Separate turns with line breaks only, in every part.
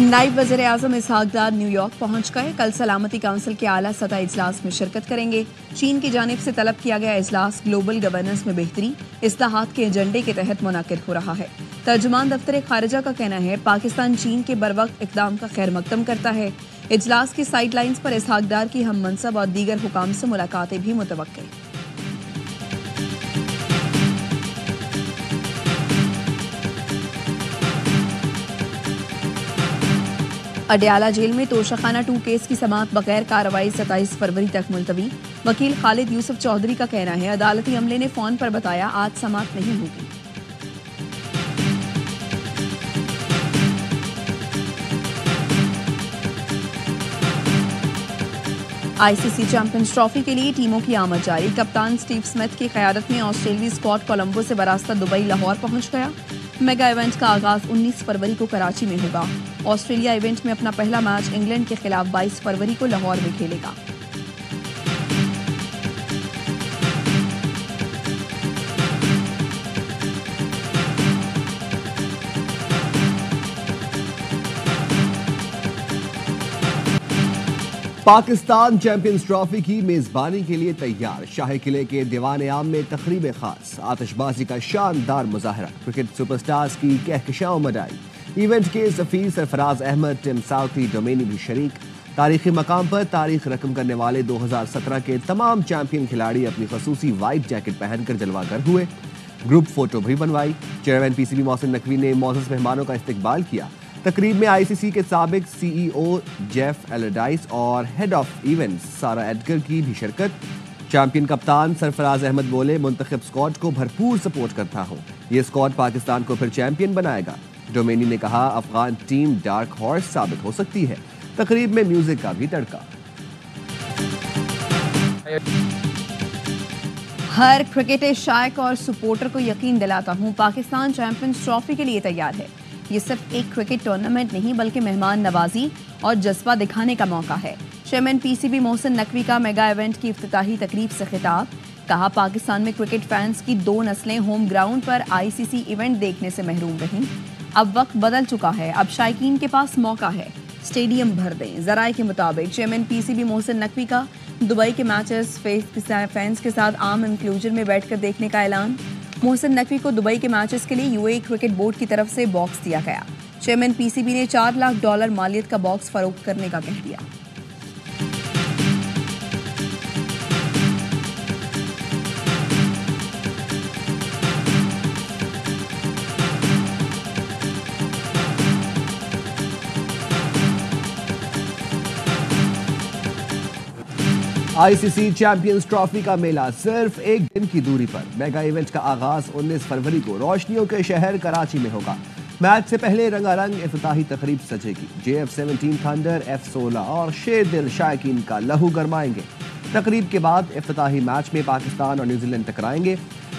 नायब वज़ीर-ए-आज़म इसहाक डार न्यूयॉर्क पहुंच गए। कल सलामती काउंसिल के आला सतह इजलास में शिरकत करेंगे। चीन की जानिब से तलब किया गया इजलास ग्लोबल गवर्नेंस में बेहतरी इस्लाहात के एजेंडे के तहत मुनाकिद हो रहा है। तर्जुमान दफ्तर खारिजा का कहना है पाकिस्तान चीन के बरवक्त इक़दाम का खैर मकदम करता है। इजलास की साइड लाइन्स पर इसहाक डार की हम मनसब और दीगर हुकाम से मुलाकातें भी मुतवक्किल। अडयाला जेल में तोशाखाना 2 केस की समाअत बगैर कार्रवाई 27 फरवरी तक मुलतवी। वकील खालिद यूसुफ चौधरी का कहना है अदालती अमले ने फोन पर बताया आज समाअत नहीं होगी। आईसीसी चैंपियंस ट्रॉफी के लिए टीमों की आमद जारी। कप्तान स्टीव स्मिथ की क़यादत में ऑस्ट्रेलियाई स्क्वाड कोलंबो से बरास्ता दुबई लाहौर पहुंच गया। मेगा इवेंट का आगाज 19 फरवरी को कराची में होगा। ऑस्ट्रेलिया इवेंट में अपना पहला मैच इंग्लैंड के खिलाफ 22 फरवरी को लाहौर में खेलेगा।
पाकिस्तान चैंपियंस ट्रॉफी की मेजबानी के लिए तैयार। शाही किले के दीवान आम में तकरीब खास, आतिशबाजी का शानदार मुजाहरा, क्रिकेट सुपरस्टार्स की कहकशाओं मचाई। इवेंट के सफीर सरफराज अहमद, टिम साउथी, डोमेनी भी शरीक। तारीखी मकाम पर तारीख रकम करने वाले 2017 के तमाम चैंपियन खिलाड़ी अपनी खसूसी वाइट जैकेट पहनकर जलवागर हुए। ग्रुप फोटो भी बनवाई। चेयरमैन पीसीबी मोहसिन नकवी ने मोअज़्ज़ज़ मेहमानों का इस्तकबाल किया। तकरीब में आईसीसी के साबिक सीईओ जेफ एलरडाइस और हेड ऑफ इवेंट्स सारा एडगर की भी शिरकत। चैंपियन कप्तान सरफराज अहमद बोले मुंतखब स्क्वाड को भरपूर सपोर्ट करता हूं, ये स्क्वाड पाकिस्तान को फिर चैंपियन बनाएगा। डोमेनी ने कहा अफगान टीम डार्क हॉर्स साबित हो सकती है। तकरीब में म्यूजिक का भी तड़का।
हर क्रिकेटर शायक और सपोर्टर को यकीन दिलाता हूं पाकिस्तान चैंपियंस ट्रॉफी के लिए तैयार है। ये सिर्फ एक क्रिकेट टूर्नामेंट नहीं बल्कि मेहमान नवाजी और जज्बा दिखाने का मौका है। चेयरमैन पीसीबी मोहसिन नकवी का मेगा इवेंट की इफ्तिताही तकरीब से खिताब। कहा पाकिस्तान में क्रिकेट फैंस की 2 नस्लें होम ग्राउंड पर आईसीसी इवेंट देखने से महरूम रहीं। अब वक्त बदल चुका है, अब शायकीन के पास मौका है, स्टेडियम भर दें। जराए के मुताबिक चेयरमैन पीसीबी मोहसिन नकवी का दुबई के मैचेस फैंस के साथ आम इंक्लूजन में बैठकर देखने का ऐलान। मोहसिन नकवी को दुबई के मैचेस के लिए यूएई क्रिकेट बोर्ड की तरफ से बॉक्स दिया गया। चेयरमैन पीसीबी ने $4 लाख मालियत का बॉक्स फरोख्त करने का कह दिया।
आईसीसी चैंपियंस ट्रॉफी का मेला सिर्फ एक दिन की दूरी पर। मेगा इवेंट का आगाज 19 फरवरी को रोशनियों के शहर कराची में होगा। मैच से पहले रंगारंग इफ्तिताही तकरीब सजेगी। JF-17 थंडर, F-16 और शेर दिल शायकीन का लहू गरमाएंगे। तकरीब के बाद इफ्तिताही मैच में पाकिस्तान और न्यूजीलैंड टकराएंगे।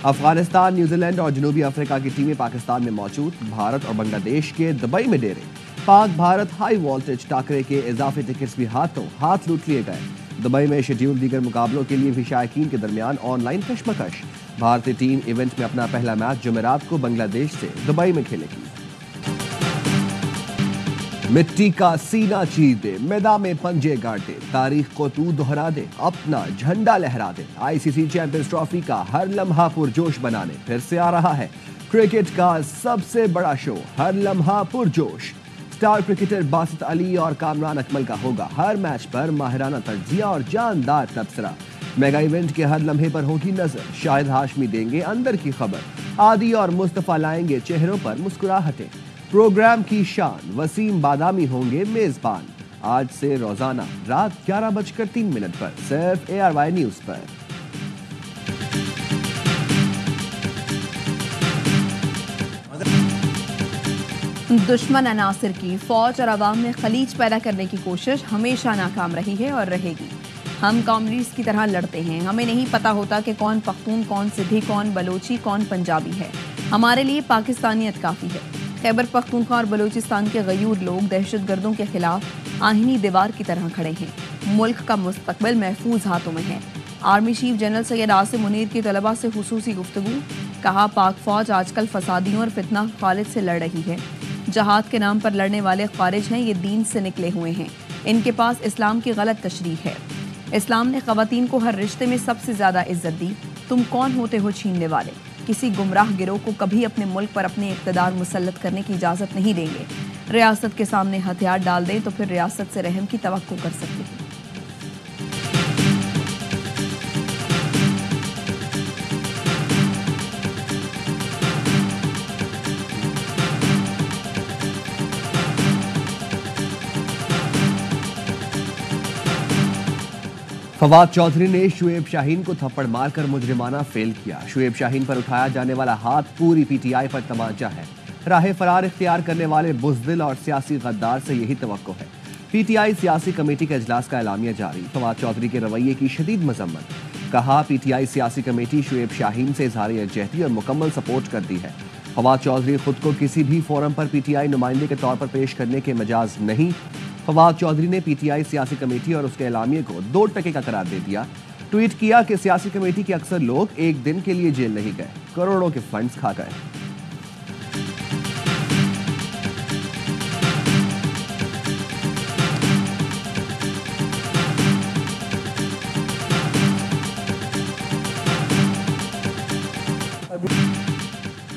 अफगानिस्तान, न्यूजीलैंड और जनूबी अफ्रीका की टीमें पाकिस्तान में मौजूद। भारत और बांग्लादेश के दुबई में डेरे। पाक भारत हाई वोल्टेज टाकरे के इजाफी टिकट्स भी हाथों हाथ लूट लिए गए। दुबई में शेड्यूल दीगर मुकाबलों के लिए भी शायकीन के दरमियान ऑनलाइन कशमकश। भारतीय टीम इवेंट में अपना पहला मैच जुमेरात को बांग्लादेश से दुबई में खेलेगी। मिट्टी का सीना चीर दे, मैदान में पंजे गाड़ दे, तारीख को तू दोहरा दे, अपना झंडा लहरा दे। आईसीसी चैंपियंस ट्रॉफी का हर लम्हा पुरजोश बनाने फिर से आ रहा है क्रिकेट का सबसे बड़ा शो, हर लम्हा पुरजोश। स्टार क्रिकेटर बासित अली और कामरान अकमल का होगा हर मैच पर माहिराना तज्जिया और जानदार तबसरा। मेगा इवेंट के हर लम्हे पर होगी नजर। शाहिद हाशमी देंगे अंदर की खबर। आदि और मुस्तफा लाएंगे चेहरों पर मुस्कुराहटें। प्रोग्राम की शान वसीम बादामी होंगे मेजबान। आज से रोजाना रात 11:03 पर सिर्फ ARY न्यूज पर।
दुश्मन अनासिर की फौज और अवाम में खलीज पैदा करने की कोशिश हमेशा नाकाम रही है और रहेगी। हम कॉमरेड्स की तरह लड़ते हैं। हमें नहीं पता होता कि कौन पख्तून, कौन सिंधी, कौन बलोची, कौन पंजाबी है। हमारे लिए पाकिस्तानियत काफ़ी है। खैबर पख्तूनख्वा और बलूचिस्तान के गयूर लोग दहशतगर्दों के खिलाफ आहिनी दीवार की तरह खड़े हैं। मुल्क का मुस्तकबिल महफूज हाथों में है। Army chief general Syed Asim Munir की तलबा से खुसूसी गुफ्तगू। कहा पाक फौज आजकल फसादियों और फितना खालिद से लड़ रही है। जहाद के नाम पर लड़ने वाले खारिज हैं, ये दीन से निकले हुए हैं। इनके पास इस्लाम की गलत तशरीह है। इस्लाम ने ख़वातीन को हर रिश्ते में सबसे ज़्यादा इज्जत दी। तुम कौन होते हो छीनने वाले? किसी गुमराह गिरोह को कभी अपने मुल्क पर अपने इक़्तिदार मुसल्लत करने की इजाज़त नहीं देंगे। रियासत के सामने हथियार डाल दें तो फिर रियासत से रहम की तवक्को कर सकते हैं।
फवाद चौधरी ने शुएब शाहीन को थप्पड़ मारकर मुजरिमाना फेल किया। शुएब शाहीन पर उठाया जाने वाला हाथ पूरी पीटीआई पर तमाचा है। राह फरार इख्तियार करने वाले बुज़दिल और सियासी गद्दार से यही तवक्को है। पीटीआई सियासी कमेटी का इजलास का एलामिया जारी। फवाद चौधरी के रवैये की शदीद मजम्मत। कहा, पीटीआई सियासी कमेटी शुएब शाहीन से इजहार यकजहती और मुकम्मल सपोर्ट करती है। फवाद चौधरी खुद को किसी भी फोरम पर पीटीआई नुमाइंदे के तौर पर पेश करने के मजाज नहीं। फवाद चौधरी ने पीटीआई सियासी कमेटी और उसके एलामिये को 2 टके का करार दे दिया। ट्वीट किया कि सियासी कमेटी के अक्सर लोग एक दिन के लिए जेल नहीं गए, करोड़ों के फंड्स खा गए।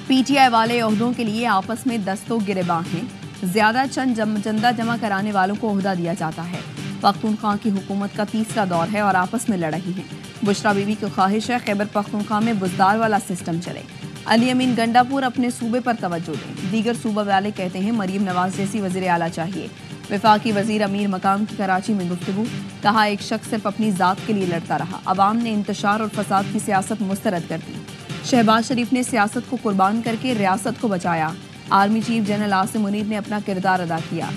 पीटीआई वाले ओहदों के लिए आपस में दस्तों गिरेबान हैं। ज्यादा चंदा जमा कराने वालों को ओहदा दिया जाता है। पख्तूनख्वा की हुकूमत का तीसरा दौर है और आपस में लड़ रही हैं। बुशरा बीबी की ख्वाहिश है खैबर पख्तूनख्वा में बुजदार वाला सिस्टम चले। अली अमीन गंडापुर अपने सूबे पर तवज्जो दें। दीगर सूबा वाले कहते हैं मरीम नवाज जैसी वज़ीर आला चाहिए। वफाकी वज़ीर अमीर मकाम की कराची में गुफ्तगू। कहा, एक शख्स सिर्फ अपनी ज़ात के लिए लड़ता रहा, अवाम ने इंतशार और फसाद की सियासत मुस्तरद कर दी। शहबाज शरीफ ने सियासत को कुर्बान करके रियासत को बचाया। Army chief general Asim Munir ने अपना किरदार अदा किया।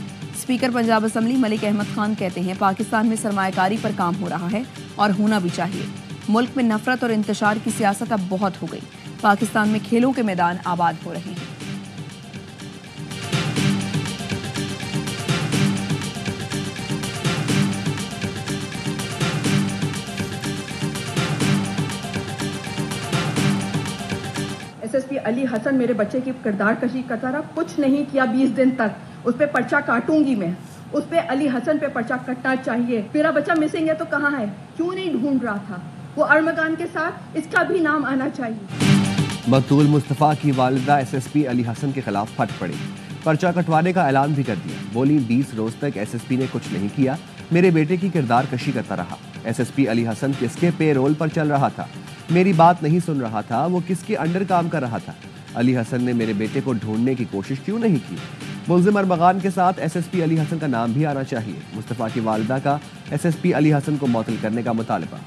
स्पीकर पंजाब असम्बली मलिक अहमद खान कहते हैं पाकिस्तान में सरमायाकारी पर काम हो रहा है और होना भी चाहिए। मुल्क में नफरत और इंतशार की सियासत अब बहुत हो गई। पाकिस्तान में खेलों के मैदान आबाद हो रहे हैं।
एसएसपी अली हसन मेरे बच्चे की किरदार कशी करता रहा, कुछ नहीं किया 20 दिन तक। उस पर पर्चा काटूंगी मैं, उस पर अली हसन पे पर्चा कटना चाहिए। मेरा बच्चा मिसिंग है तो कहाँ है? क्यों नहीं ढूंढ रहा था? वो अरमगान के साथ इसका भी नाम आना चाहिए।
मकतूल मुस्तफ़ा की वालिदा एसएसपी अली हसन के खिलाफ फट पड़ी। पर्चा कटवाने का ऐलान भी कर दिया। बोली, 20 रोज तक एसएसपी ने कुछ नहीं किया, मेरे बेटे की किरदार कशी करता रहा। एसएसपी अली हसन किसके पे रोल पर चल रहा था? मेरी बात नहीं सुन रहा था, वो किसके अंडर काम कर रहा था? अली हसन ने मेरे बेटे को ढूंढने की कोशिश क्यों नहीं की? मुल्जिम अरमगान के साथ एसएसपी अली हसन का नाम भी आना चाहिए। मुस्तफ़ा की वालिदा का एसएसपी अली हसन को मुअत्तल करने का मुतालबा।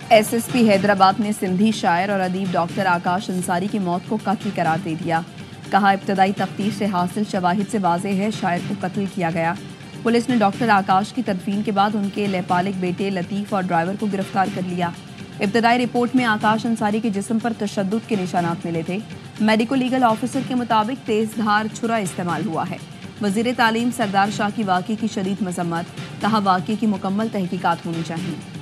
एसएसपी हैदराबाद ने सिंधी शायर और अदीब डॉक्टर आकाश अंसारी की मौत को कत्ल करार दे दिया। कहा, इब्तदाई तफ्तीश से हासिल शवाहिद से वाज़ेह है शायर को कत्ल किया गया। पुलिस ने डॉक्टर आकाश की तदफीन के बाद उनके लैपालिक बेटे लतीफ़ और ड्राइवर को गिरफ्तार कर लिया। इब्तदाई रिपोर्ट में आकाश अंसारी के जिस्म पर तशद्दुद के निशानात मिले थे। मेडिको लीगल ऑफिसर के मुताबिक तेज धार छुरा इस्तेमाल हुआ है। वज़ीर तालीम सरदार शाह की वाक़े की शदीद मज़म्मत। कहा, वाक़े की मुकम्मल तहकीकात होनी चाहिए।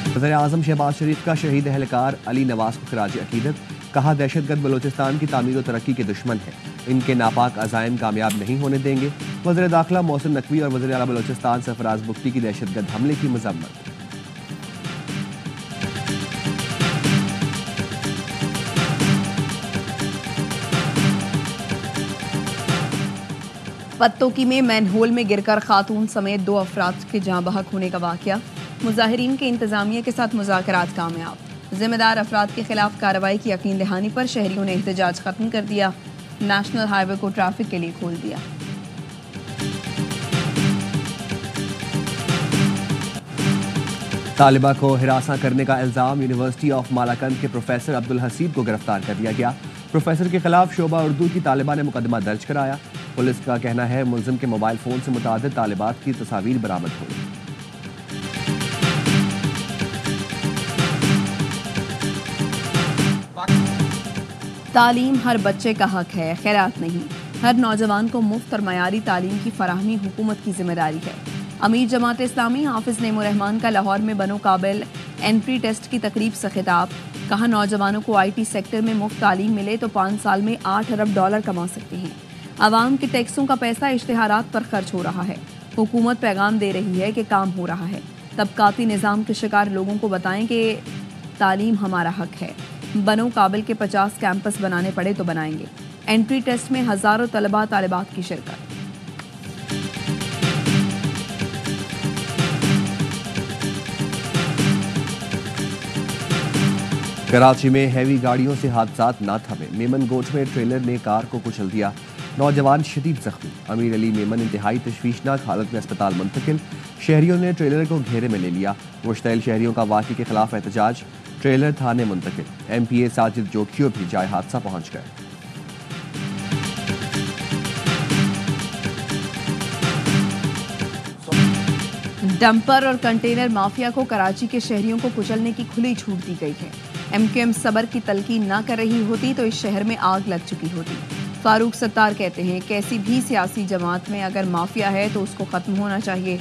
वज़ीर आज़म शहबाज शरीफ का शहीद एहलकार अली नवाज को खराज अकीदत। कहा, दहशतगर्द बलोचिस्तान की तामीर और तरक्की के दुश्मन है, इनके नापाक अज़ाइम कामयाब नहीं होने देंगे। वज़ीर दाखिला मोहसिन नकवी और वज़ीर आला बलोचिस्तान सरफराज बुख्ती की दहशतगर्द हमले की मज़म्मत।
पत्तोकी में मैनहोल में गिरकर खातून समेत 2 अफराद के जाँ बहक होने का वाक़या। मुजाहिरीन के इंतजामिया के साथ मुज़ाकरात कामयाब। जिम्मेदार अफराद के खिलाफ कार्रवाई की यकीन दहानी पर शहरियों ने एहतजाज खत्म कर दिया। नेशनल हाईवे को ट्रैफिक के लिए खोल दिया।
तालिबा को हिरासा करने का इल्ज़ाम यूनिवर्सिटी ऑफ मालाकंद के प्रोफेसर अब्दुल हसीब को गिरफ्तार कर लिया गया। प्रोफेसर के खिलाफ शोबा उर्दू की तालिबा ने मुकदमा दर्ज कराया। पुलिस का कहना है मुल्जिम के मोबाइल फोन से मुतादिद तालिबात की तस्वीर बरामद हुई।
तालीम हर बच्चे का हक है, खैरात नहीं। हर नौजवान को मुफ्त और मयारी तालीम की फराहमी हुकूमत की जिम्मेदारी है। अमीर जमात इस्लामी हाफिज नेमो रहमान का लाहौर में बनो काबिल एंट्री टेस्ट की तकरीब से खिताब। कहा, नौजवानों को IT सेक्टर में मुफ्त तालीम मिले तो 5 साल में $8 अरब कमा सकते हैं। आवाम के टैक्सों का पैसा इश्तिहारात पर खर्च हो रहा है। हुकूमत पैगाम दे रही है कि काम हो रहा है। तबकाती निज़ाम के शिकार लोगों को बताएं कि तालीम हमारा हक है। बनो काबिल के 50 कैंपस बनाने पड़े तो बनाएंगे। एंट्री टेस्ट में हज़ारों तलबा तालिबात की शिरकत।
कराची में हैवी गाड़ियों से हादसात ना थमे। मेमन गोठ में ट्रेलर ने कार को कुचल दिया। नौजवान शदीद जख्मी। अमीर अली मेमन इंतहाई तशवीशनाक हालत में अस्पताल मुंतकिल। शहरियों ने ट्रेलर को घेरे में ले लिया। मुश्तइल शहरियों का वाक़े के खिलाफ एहतजाज। ट्रेलर थाने मुंतकिल। MPA साजिद जोखियो भी जाए हादसा पहुंच गए।
डंपर और कंटेनर माफिया को कराची के शहरियों को कुचलने की खुली छूट दी गई है। MQM सबर की तलकीन ना कर रही होती तो इस शहर में आग लग चुकी होती। फारूक सत्तार कहते हैं, कैसी भी सियासी जमात में अगर माफिया है तो उसको खत्म होना चाहिए।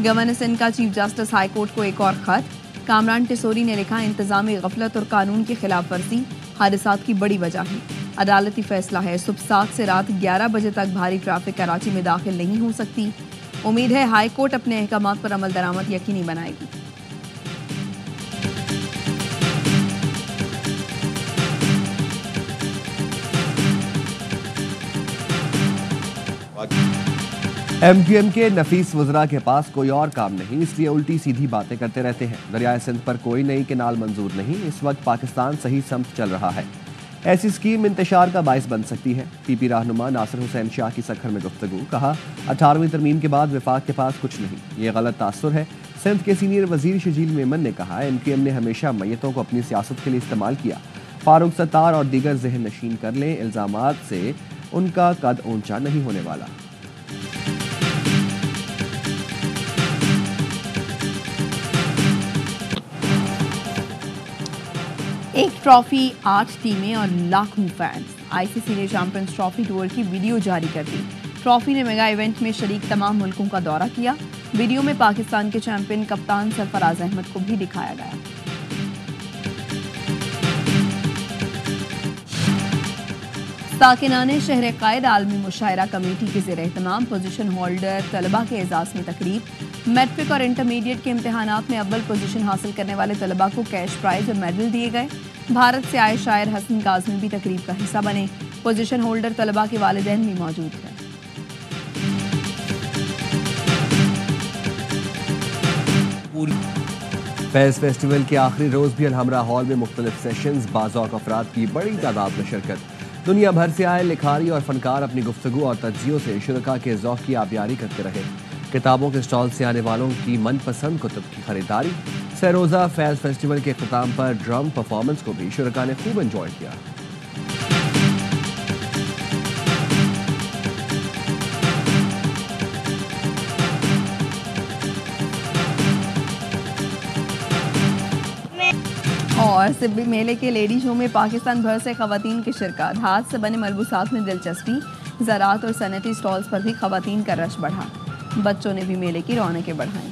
गवर्नर सिंध का चीफ जस्टिस हाई कोर्ट को एक और खत। कामरान टिसोरी ने लिखा, इंतजामी गफलत और कानून की खिलाफ वर्जी हादसात की बड़ी वजह है। अदालती फैसला है, सुबह 7 से रात 11 बजे तक भारी ट्रैफिक कराची में दाखिल नहीं हो सकती। उम्मीद है हाई कोर्ट अपने अहकामात पर अमल दरामद यकीनी बनाएगी।
MQM के नफीस वज़रा के पास कोई और काम नहीं, इसलिए उल्टी सीधी बातें करते रहते हैं। दरियाए सिंध पर कोई नई केनाल मंजूर नहीं। इस वक्त पाकिस्तान सही समत चल रहा है। ऐसी स्कीम इंतशार का बायस बन सकती है। PP रहनुमा नासिर हुसैन शाह की सखर में गुफ्तगू। कहा, 18वीं तरमीम के बाद वफाक के पास कुछ नहीं, ये गलत तासुर है। सिंध के सीनियर वजीर शजील मेमन ने कहा, MQM ने हमेशा मैयतों को अपनी सियासत के लिए इस्तेमाल किया। फारूक सत्तार और दीगर जहन नशीन कर लें, इल्जामात से उनका कद ऊंचा नहीं होने वाला।
एक ट्रॉफी, 8 टीमें और लाखों फैंस। ICC ने चैंपियंस ट्रॉफी टूर की वीडियो जारी कर दी। ट्रॉफी ने मेगा इवेंट में शरीक तमाम मुल्कों का दौरा किया। वीडियो में पाकिस्तान के चैंपियन कप्तान सरफराज अहमद को भी दिखाया गया। साकिनाने शहर कायद आलमी मुशायरा कमेटी के ज़ेर एहतमाम पोजीशन होल्डर तलबा के एजाज़ में तकरीब। मैट्रिक और इंटरमीडिएट के इम्तहानात में अव्वल पोजीशन हासिल करने वाले तलबा को कैश प्राइज और मेडल दिए गए। भारत से आए शायर हसन काज़मी भी तकरीब का हिस्सा बने। पोजीशन होल्डर तलबा के वालिदैन भी मौजूद हैं।
फैज़ फेस्टिवल के आखिरी रोज़ भी अलहमरा हॉल में मुख्तलिफ सेशंस, बाज़ौक़ अफराद की बड़ी तादाद में शिरकत। दुनिया भर से आए लिखारी और फनकार अपनी गुफ्तगू और तज्जियों से शुरका के ज़ौक़ की आबियारी करते रहे। किताबों के स्टॉल से आने वालों की मनपसंद कुतुब की खरीदारी। सरोज़ा फैज़ फेस्टिवल के अख्ताम पर ड्रम परफॉर्मेंस को भी शुरका ने खूब एंजॉय किया।
और सिब्बी मेले के लेडी शो में पाकिस्तान भर से खवातीन की शिरकत। हाथ से बने मलबूसात में दिलचस्पी। ज़राअत और सनती स्टॉल्स पर भी खवातीन का रश बढ़ा। बच्चों ने भी मेले की रौनकें बढ़ाई।